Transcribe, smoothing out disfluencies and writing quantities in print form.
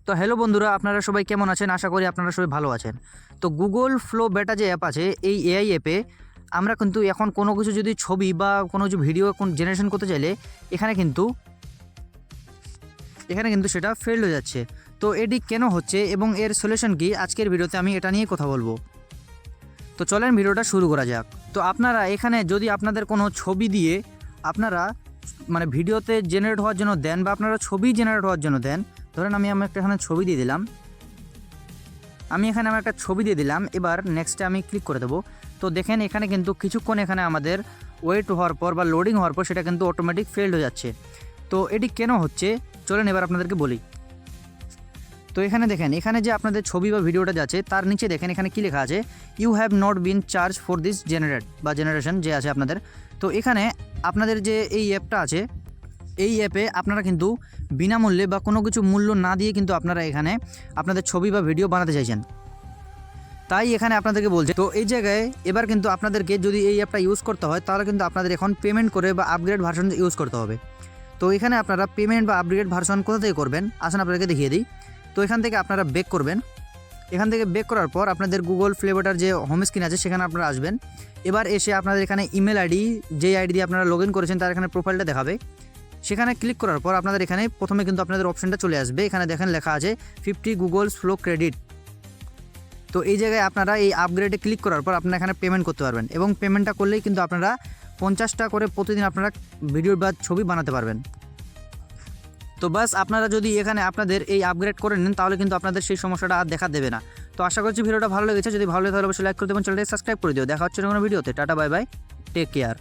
তো হ্যালো বন্ধুরা, আপনারা সবাই কেমন আছেন? আশা করি আপনারা সবাই ভালো আছেন। তো গুগল ফ্লো বেটা যে অ্যাপ আছে, এই এআই অ্যাপে আমরা কিন্তু এখন কোনো কিছু যদি ছবি বা কোনো কিছু ভিডিও জেনারেশন করতে চাইলে এখানে কিন্তু সেটা ফেল হয়ে যাচ্ছে। তো এটি কেন হচ্ছে এবং এর সলিউশন কি, আজকের ভিডিওতে আমি এটা নিয়ে কথা বলবো। তো চলেন ভিডিওটা শুরু করা যাক। তো আপনারা এখানে যদি আপনাদের কোনো ছবি দিয়ে আপনারা মানে ভিডিওতে জেনারেট হওয়ার জন্য দেন বা আপনারা ছবি জেনারেট হওয়ার জন্য দেন, ধরেন আমি আমার একটা এখানে ছবি দিয়ে দিলাম, আমার একটা ছবি দিয়ে দিলাম। এবার নেক্সটে আমি ক্লিক করে দেবো। তো দেখেন এখানে কিন্তু কিছুক্ষণ এখানে আমাদের ওয়েট হওয়ার পর বা লোডিং হওয়ার পর সেটা কিন্তু অটোমেটিক ফেল্ড হয়ে যাচ্ছে। তো এটি কেন হচ্ছে চলেন এবার আপনাদেরকে বলি। তো এখানে দেখেন, এখানে যে আপনাদের ছবি বা ভিডিওটা যাচ্ছে তার নিচে দেখেন এখানে কি লেখা আছে, you have not been charge for this generation যে আছে আপনাদের। তো এখানে আপনাদের যে এই অ্যাপটা আছে, এই অ্যাপে আপনারা কিন্তু বিনামূল্যে বা কোনো কিছু মূল্য না দিয়ে কিন্তু আপনারা এখানে আপনাদের ছবি বা ভিডিও বানাতে চাইছেন, তাই এখানে আপনাদেরকে বলছে। তো এই জায়গায় এবার কিন্তু আপনাদেরকে যদি এই অ্যাপটা ইউজ করতে হয় তাহলে কিন্তু আপনাদের এখন পেমেন্ট করে বা আপগ্রেড ভার্সন ইউজ করতে হবে। তো এখানে আপনারা পেমেন্ট বা আপগ্রেড ভার্সন কোথা থেকে করবেন আসুন আপনাদেরকে দেখিয়ে দিই। তো এখান থেকে আপনারা বেক করবেন। এখান থেকে বেক করার পর আপনাদের গুগল ফ্লো বেটার যে হোম স্ক্রিন আছে সেখানে আপনারা আসবেন। এবার এসে আপনাদের এখানে ইমেল আইডি, যে আইডি দিয়ে আপনারা লগ ইন করেছেন তার এখানে প্রোফাইলটা দেখাবে। সেখানে ক্লিক করার পর আপনাদের এখানে প্রথমে কিন্তু আপনাদের অপশনটা চলে আসবে। এখানে দেখেন লেখা আছে 50 গুগল ফ্লো ক্রেডিট। তো এই জায়গায় আপনারা এই আপগ্রেডে ক্লিক করার পর আপনারা এখানে পেমেন্ট করতে পারবেন এবং পেমেন্টটা করলেই কিন্তু আপনারা 50টা করে প্রতিদিন আপনারা ভিডিও বা ছবি বানাতে পারবেন। তো বাস আপনারা যদি এখানে আপনাদের এই আপগ্রেড করে নেন তাহলে কিন্তু আপনাদের সেই সমস্যাটা আর দেখা দেবে না। তো আশা করছি ভিডিওটা ভালো লেগেছে। যদি ভালো লাগে তাহলে অবশ্যই লাইক করে দেবেন, চ্যানেলটাকে সাবস্ক্রাইব করে দিও। দেখা হচ্ছে কোনো ভিডিওতে। Tata, bye bye, take care.